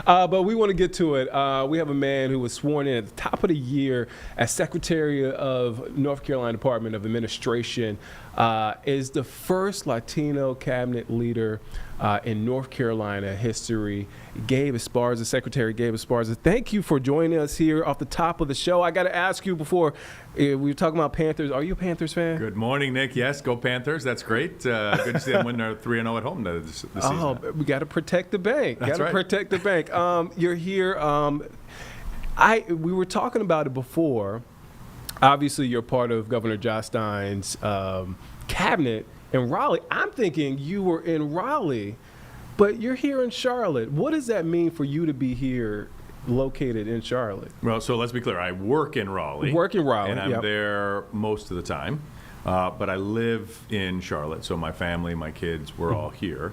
But we want to get to it. We have a man who was sworn in at the top of the year as Secretary of North Carolina Department of Administration, is the first Latino cabinet leader in North Carolina history. Gabe Esparza, Secretary Gabe Esparza, thank you for joining us here off the top of the show. I got to ask you before, we were talking about Panthers. Are you a Panthers fan? Good morning, Nick. Yes, go Panthers. That's great. Good to see them win their 3-0 at home this season. Oh, we got to protect the bank. That's got to right. protect the bank. You're here. We were talking about it before. Obviously, you're part of Governor Josh Stein's cabinet in Raleigh. I'm thinking you were in Raleigh, but you're here in Charlotte. What does that mean for you to be here, located in Charlotte? Well, so let's be clear. I work in Raleigh. Work in Raleigh, and I'm yep. there most of the time. But I live in Charlotte, so my family, my kids, we're all here.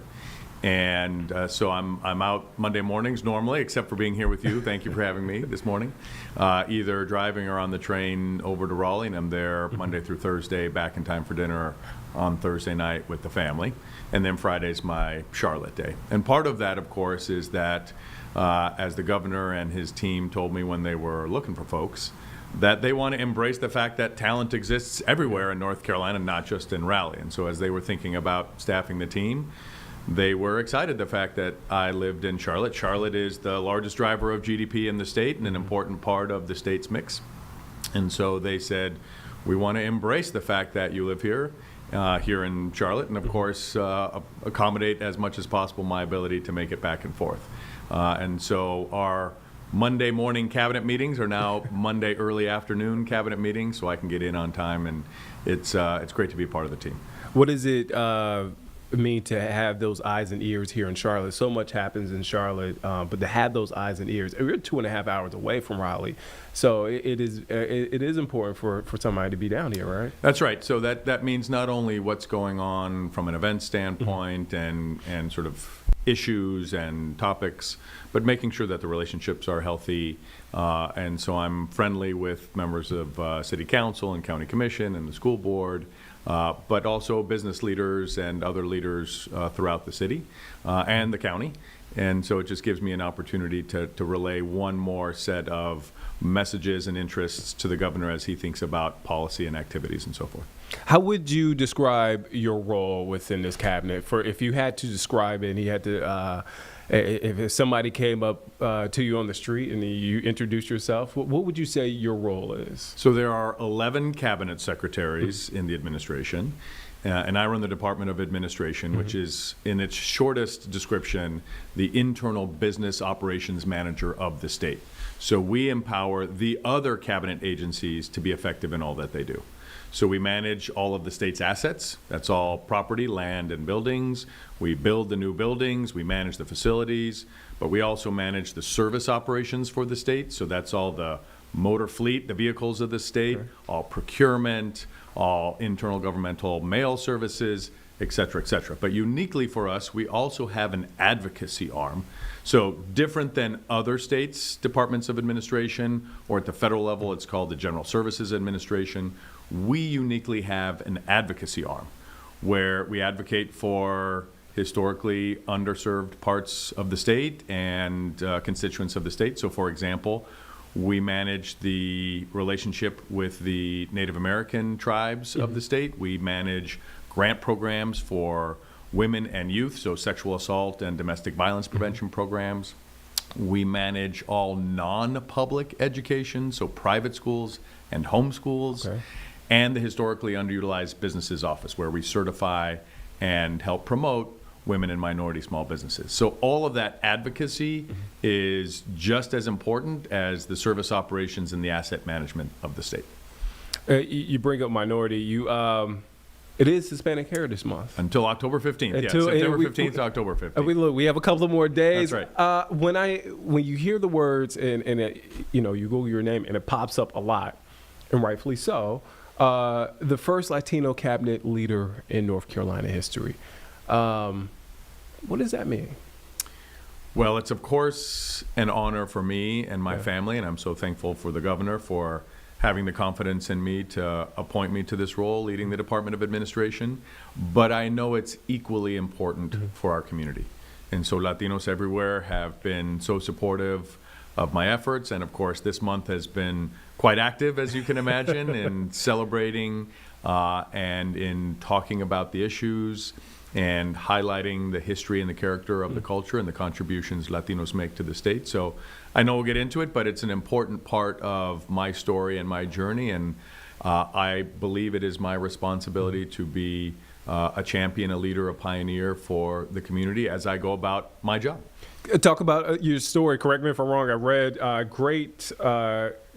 And so I'm out Monday mornings normally, except for being here with you. Thank you for having me this morning. Either driving or on the train over to Raleigh, and I'm there Monday through Thursday, back in time for dinner on Thursday night with the family. And then Friday's my Charlotte day. And part of that, of course, is that as the governor and his team told me when they were looking for folks, that they want to embrace the fact that talent exists everywhere in North Carolina, not just in Raleigh. And so as they were thinking about staffing the team, they were excited the fact that I lived in Charlotte. Charlotte is the largest driver of GDP in the state and an important part of the state's mix. And so they said, we want to embrace the fact that you live here in Charlotte, and of course accommodate as much as possible my ability to make it back and forth. And so our Monday morning cabinet meetings are now Monday early afternoon cabinet meetings, so I can get in on time, and it's great to be a part of the team. What does it mean to have those eyes and ears here in Charlotte? So much happens in Charlotte, but to have those eyes and ears, we're 2.5 hours away from Raleigh, so it is important for somebody to be down here, right? That's right. So that means not only what's going on from an event standpoint and sort of issues and topics, but making sure that the relationships are healthy. And so I'm friendly with members of City Council and County Commission and the school board, but also business leaders and other leaders throughout the city and the county. And so it just gives me an opportunity to relay one more set of messages and interests to the governor as he thinks about policy and activities and so forth. How would you describe your role within this cabinet? For if you had to describe it, and you had to, if somebody came up to you on the street and you introduced yourself, what would you say your role is? So there are 11 cabinet secretaries in the administration, and I run the Department of Administration, which is, in its shortest description, the internal business operations manager of the state. So we empower the other cabinet agencies to be effective in all that they do. So we manage all of the state's assets. That's all property, land, and buildings. We build the new buildings. We manage the facilities. But we also manage the service operations for the state. So that's all the motor fleet, the vehicles of the state, all procurement, all internal governmental mail services, et cetera, et cetera. But uniquely for us, we also have an advocacy arm. So different than other states' departments of administration, or at the federal level, it's called the General Services Administration. We uniquely have an advocacy arm where we advocate for historically underserved parts of the state and constituents of the state. So for example, we manage the relationship with the Native American tribes of the state. We manage grant programs for women and youth, so sexual assault and domestic violence prevention programs. We manage all non-public education, so private schools and homeschools. Okay. And the historically underutilized businesses office, where we certify and help promote women and minority small businesses. So all of that advocacy is just as important as the service operations and the asset management of the state. You bring up minority. It is Hispanic Heritage Month. Until October 15th. September 15th to October 15th. We have a couple of more days. That's right. When you hear the words and you Google your name and it pops up a lot, and rightfully so, the first Latino cabinet leader in North Carolina history. What does that mean? Well, it's of course an honor for me and my family, and I'm so thankful for the governor for having the confidence in me to appoint me to this role, leading the Department of Administration. But I know it's equally important for our community. And so Latinos everywhere have been so supportive of my efforts. And of course, this month has been quite active, as you can imagine, in celebrating and in talking about the issues and highlighting the history and the character of the culture and the contributions Latinos make to the state. So I know we'll get into it, but it's an important part of my story and my journey. And I believe it is my responsibility to be a champion, a leader, a pioneer for the community as I go about my job. Talk about your story. Correct me if I'm wrong. I read great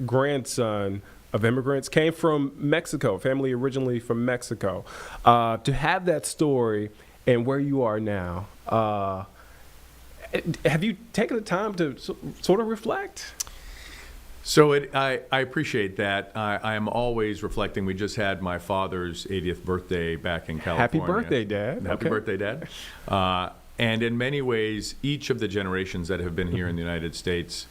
grandson of immigrants, came from Mexico, family originally from Mexico. To have that story and where you are now, have you taken the time to sort of reflect? So I appreciate that. I am always reflecting. We just had my father's 80th birthday back in California. Happy birthday, Dad. Happy birthday, Dad. And in many ways, each of the generations that have been here in the United States,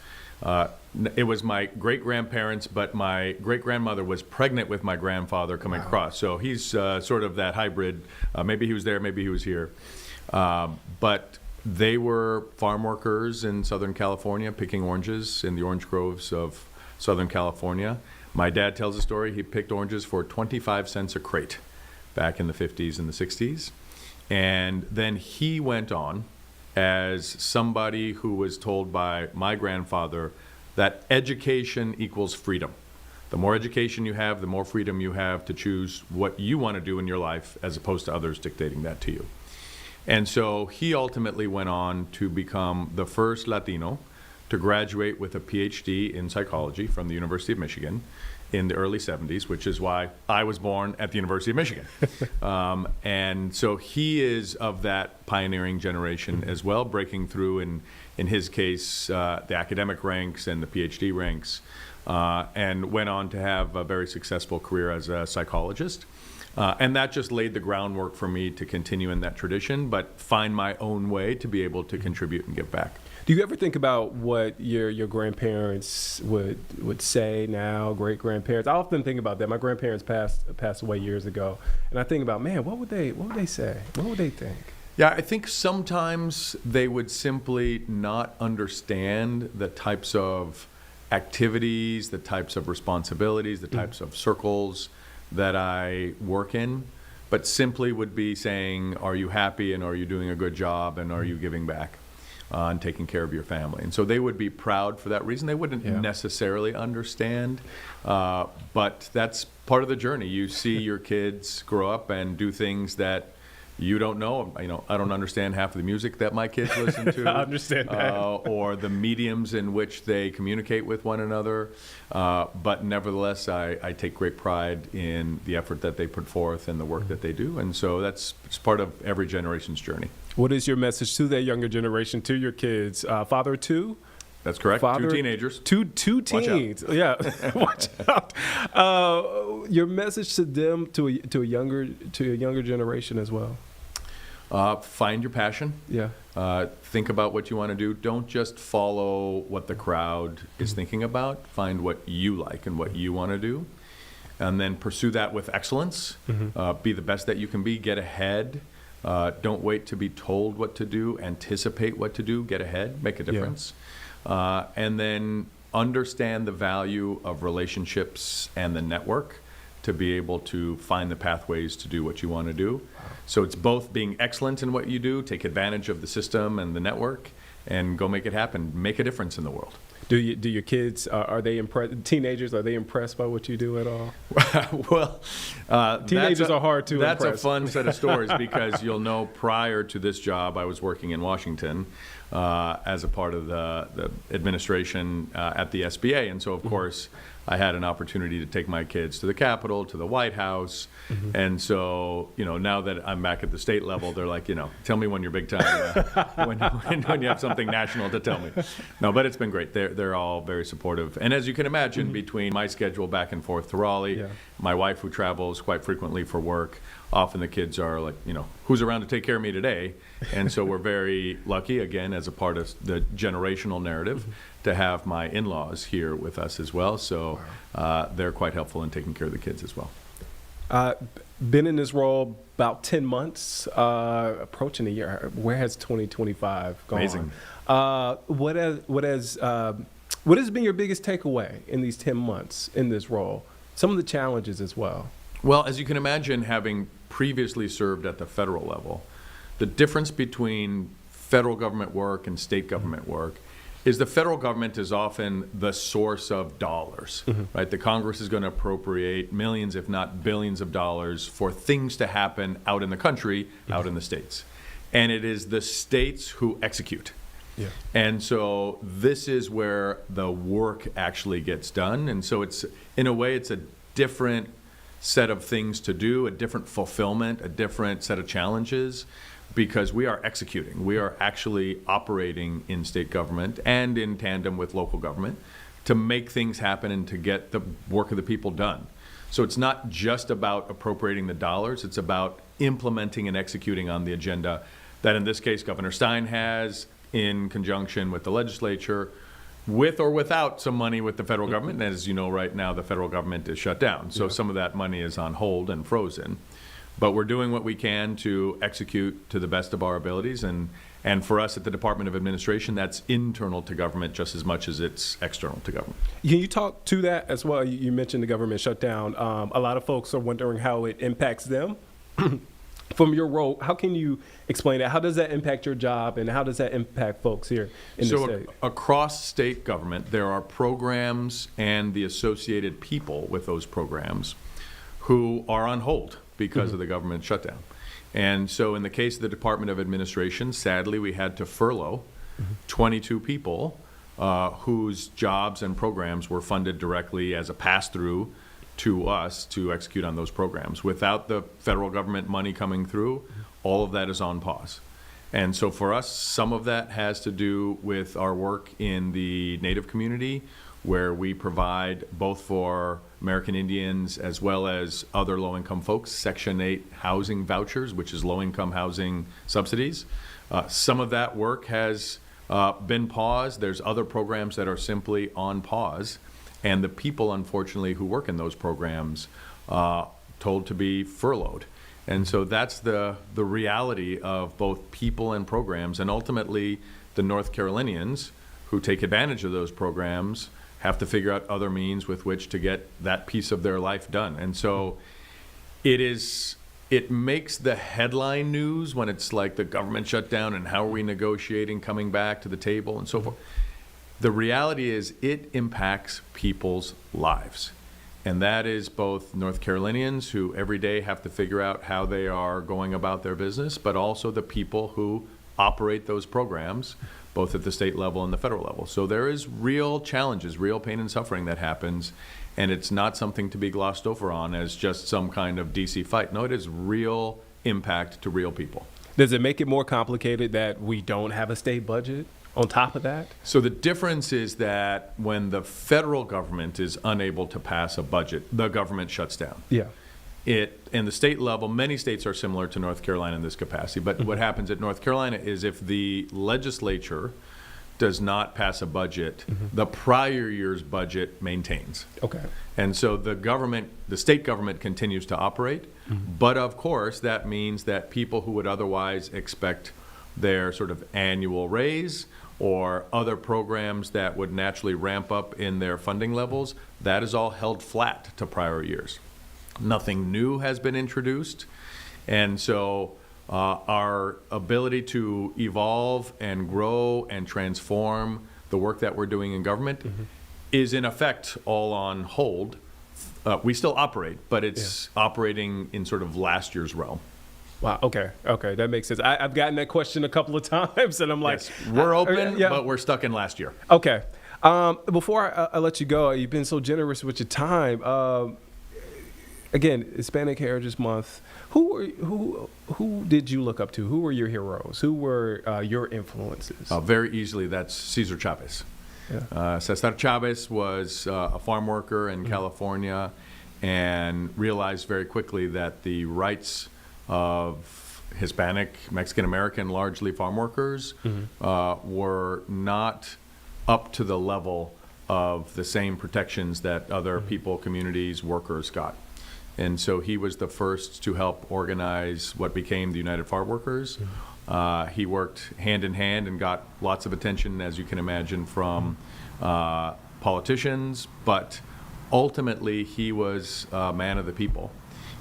it was my great-grandparents, but my great-grandmother was pregnant with my grandfather coming across. So he's sort of that hybrid. Maybe he was there, maybe he was here. But they were farm workers in Southern California, picking oranges in the orange groves of Southern California. My dad tells a story. He picked oranges for 25 cents a crate back in the 50s and the 60s. And then he went on as somebody who was told by my grandfather that education equals freedom. The more education you have, the more freedom you have to choose what you want to do in your life as opposed to others dictating that to you. And so he ultimately went on to become the first Latino to graduate with a PhD in psychology from the University of Michigan in the early 70s, which is why I was born at the University of Michigan. And so he is of that pioneering generation as well, breaking through in his case, the academic ranks and the PhD ranks, and went on to have a very successful career as a psychologist. And that just laid the groundwork for me to continue in that tradition, but find my own way to be able to contribute and give back. Do you ever think about what your grandparents would say now, great-grandparents? I often think about that. My grandparents passed away years ago, and I think about, man, what would they say? What would they think? Yeah, I think sometimes they would simply not understand the types of activities, the types of responsibilities, the types of circles that I work in, but simply would be saying, are you happy and are you doing a good job and are you giving back and taking care of your family? And so they would be proud for that reason. They wouldn't necessarily understand, but that's part of the journey. You see your kids grow up and do things that you don't know. I don't understand half of the music that my kids listen to. I understand that. Or the mediums in which they communicate with one another. But nevertheless, I take great pride in the effort that they put forth and the work that they do. And so it's part of every generation's journey. What is your message to that younger generation, to your kids? Father of two? That's correct. Father, 2 teenagers. Two teens. Yeah, watch out. Your message to them, to a younger generation as well. Find your passion. Yeah. Think about what you want to do. Don't just follow what the crowd is thinking about. Find what you like and what you want to do, and then pursue that with excellence. Be the best that you can be. Get ahead. Don't wait to be told what to do. Anticipate what to do. Get ahead. Make a difference. And then understand the value of relationships and the network to be able to find the pathways to do what you want to do. So it's both being excellent in what you do, take advantage of the system and the network, and go make it happen. Make a difference in the world. Do your kids, are they impressed? Teenagers, are they impressed by what you do at all? Well, teenagers are hard to impress. That's a fun set of stories because you'll know prior to this job, I was working in Washington as a part of the administration at the SBA. And so, of course, I had an opportunity to take my kids to the Capitol, to the White House. And so, now that I'm back at the state level, they're like, tell me when you're big time, when you have something national to tell me. No, but it's been great. They're all very supportive. And as you can imagine, between my schedule back and forth to Raleigh, my wife who travels quite frequently for work, often the kids are like, who's around to take care of me today? And so we're very lucky, again, as a part of the generational narrative, to have my in-laws here with us as well. So they're quite helpful in taking care of the kids as well. Been in this role about 10 months, approaching a year. Where has 2025 gone? Amazing. What has been your biggest takeaway in these 10 months in this role? Some of the challenges as well. Well, as you can imagine, having previously served at the federal level, the difference between federal government work and state government work is the federal government is often the source of dollars, right? The Congress is going to appropriate millions, if not billions of dollars for things to happen out in the country, out in the states. And it is the states who execute. Yeah. And so this is where the work actually gets done. And so it's, in a way, it's a different set of things to do, a different fulfillment, a different set of challenges, because we are executing. We are actually operating in state government and in tandem with local government to make things happen and to get the work of the people done. So it's not just about appropriating the dollars, it's about implementing and executing on the agenda that, in this case, Governor Stein has in conjunction with the legislature, with or without some money with the federal government. And as you know, right now, the federal government is shut down. So some of that money is on hold and frozen. But we're doing what we can to execute to the best of our abilities. And for us at the Department of Administration, that's internal to government just as much as it's external to government. Can you talk to that as well? You mentioned the government shutdown. A lot of folks are wondering how it impacts them. From your role, how can you explain that? How does that impact your job, and how does that impact folks here in the state? So across state government, there are programs and the associated people with those programs who are on hold because of the government shutdown. And so in the case of the Department of Administration, sadly, we had to furlough 22 people whose jobs and programs were funded directly as a pass-through to us to execute on those programs. Without the federal government money coming through, all of that is on pause. And so for us, some of that has to do with our work in the Native community, where we provide both for American Indians as well as other low-income folks, Section 8 housing vouchers, which is low-income housing subsidies. Some of that work has been paused. There's other programs that are simply on pause. And the people, unfortunately, who work in those programs, told to be furloughed. And so that's the reality of both people and programs. And ultimately, the North Carolinians who take advantage of those programs have to figure out other means with which to get that piece of their life done. And so it makes the headline news when it's like the government shutdown and how are we negotiating, coming back to the table and so forth. The reality is it impacts people's lives. And that is both North Carolinians who every day have to figure out how they are going about their business, but also the people who operate those programs, both at the state level and the federal level. So there is real challenges, real pain and suffering that happens, and it's not something to be glossed over on as just some kind of DC fight. No, it is real impact to real people. Does it make it more complicated that we don't have a state budget on top of that? So the difference is that when the federal government is unable to pass a budget, the government shuts down. Yeah. In the state level, many states are similar to North Carolina in this capacity, but what happens at North Carolina is if the legislature does not pass a budget, the prior year's budget maintains. Okay. And so the state government continues to operate, but of course that means that people who would otherwise expect their sort of annual raise or other programs that would naturally ramp up in their funding levels, that is all held flat to prior years. Nothing new has been introduced. And so our ability to evolve and grow and transform the work that we're doing in government is in effect all on hold. We still operate, but it's operating in sort of last year's realm. Wow. Okay. That makes sense. I've gotten that question a couple of times, and I'm like, yes, we're open, but we're stuck in last year. Okay. Before I let you go, you've been so generous with your time. Again, Hispanic Heritage Month. Who did you look up to? Who were your heroes? Who were your influences? Very easily, that's Cesar Chavez. Yeah. Cesar Chavez was a farm worker in California and realized very quickly that the rights of Hispanic, Mexican-American, largely farm workers were not up to the level of the same protections that other people, communities, workers got. And so he was the first to help organize what became the United Farm Workers. He worked hand in hand and got lots of attention, as you can imagine, from politicians, but ultimately he was a man of the people.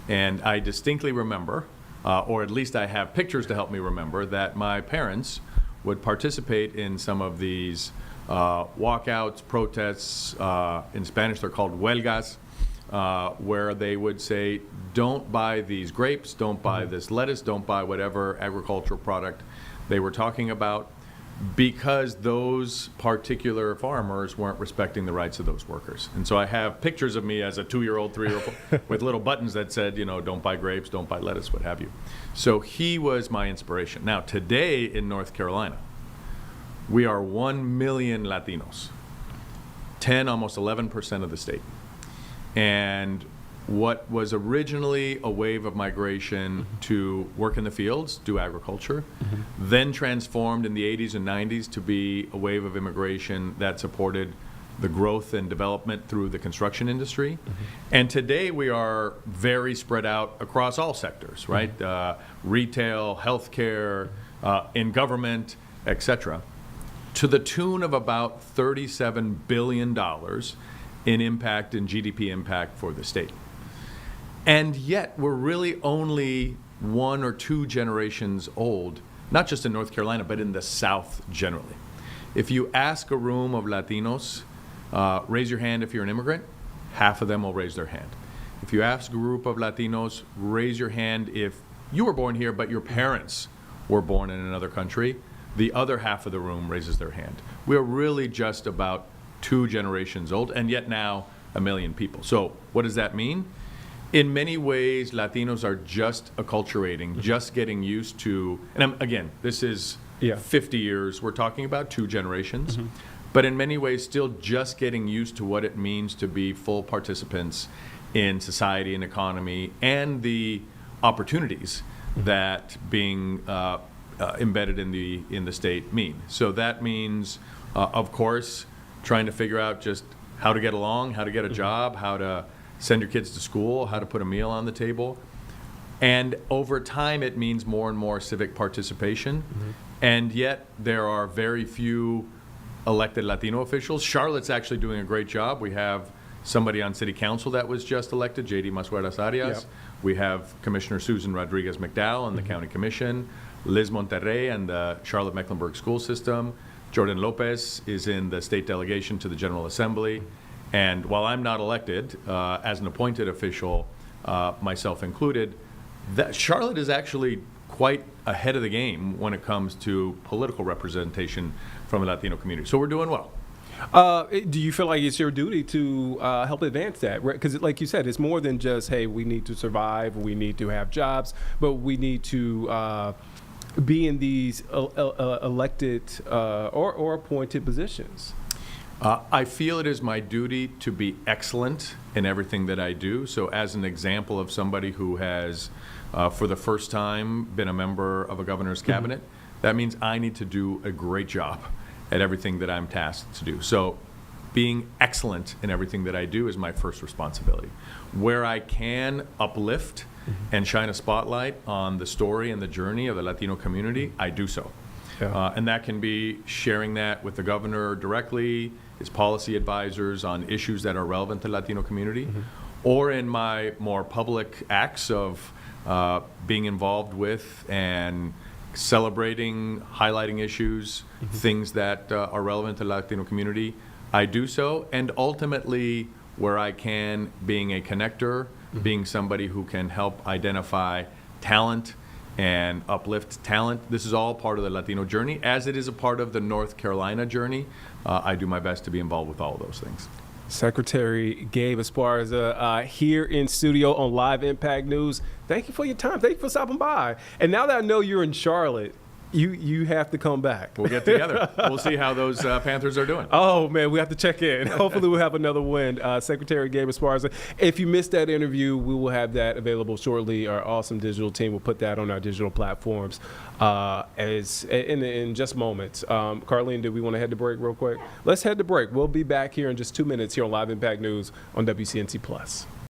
And I distinctly remember, or at least I have pictures to help me remember, that my parents would participate in some of these walkouts, protests. In Spanish, they're called huelgas, where they would say, don't buy these grapes, don't buy this lettuce, don't buy whatever agricultural product they were talking about, because those particular farmers weren't respecting the rights of those workers. And so I have pictures of me as a 2-year-old, 3-year-old with little buttons that said, don't buy grapes, don't buy lettuce, what have you. So he was my inspiration. Now, today in North Carolina, we are 1 million Latinos, almost 11% of the state. And what was originally a wave of migration to work in the fields, do agriculture, then transformed in the 80s and 90s to be a wave of immigration that supported the growth and development through the construction industry. And today we are very spread out across all sectors, right? Retail, healthcare, in government, et cetera, to the tune of about $37 billion in impact, in GDP impact for the state. And yet we're really only 1 or 2 generations old, not just in North Carolina, but in the South generally. If you ask a room of Latinos, raise your hand if you're an immigrant, half of them will raise their hand. If you ask a group of Latinos, raise your hand if you were born here, but your parents were born in another country, the other half of the room raises their hand. We're really just about 2 generations old, and yet now 1 million people. So what does that mean? In many ways, Latinos are just acculturating, just getting used to, and again, this is 50 years, we're talking about 2 generations, but in many ways still just getting used to what it means to be full participants in society and economy, and the opportunities that being embedded in the state mean. So that means, of course, trying to figure out just how to get along, how to get a job, how to send your kids to school, how to put a meal on the table. And over time, it means more and more civic participation. And yet, there are very few elected Latino officials. Charlotte's actually doing a great job. We have somebody on city council that was just elected, J.D. Masueras Arias. Yep. We have Commissioner Susan Rodriguez McDowell on the county commission, Liz Monterrey and the Charlotte Mecklenburg school system. Jordan Lopez is in the state delegation to the General Assembly. And while I'm not elected, as an appointed official, myself included, Charlotte is actually quite ahead of the game when it comes to political representation from the Latino community. So we're doing well. Do you feel like it's your duty to help advance that? Because like you said, it's more than just, hey, we need to survive, we need to have jobs, but we need to be in these elected or appointed positions. I feel it is my duty to be excellent in everything that I do. So as an example of somebody who has, for the first time, been a member of a governor's cabinet, that means I need to do a great job at everything that I'm tasked to do. So being excellent in everything that I do is my first responsibility. Where I can uplift and shine a spotlight on the story and the journey of the Latino community, I do so. And that can be sharing that with the governor directly, his policy advisors on issues that are relevant to the Latino community, or in my more public acts of being involved with and celebrating, highlighting issues, things that are relevant to the Latino community, I do so. And ultimately, where I can, being a connector, being somebody who can help identify talent and uplift talent. This is all part of the Latino journey, as it is a part of the North Carolina journey. I do my best to be involved with all of those things. Secretary Gabe Esparza here in studio on Live Impact News. Thank you for your time. Thank you for stopping by. And now that I know you're in Charlotte, you have to come back. We'll get together. We'll see how those Panthers are doing. Oh, man, we have to check in. Hopefully we'll have another win. Secretary Gabe Esparza, if you missed that interview, we will have that available shortly. Our awesome digital team will put that on our digital platforms in just moments. Carlene, do we want to head to break real quick? Let's head to break. We'll be back here in just 2 minutes here on Live Impact News on WCNC+.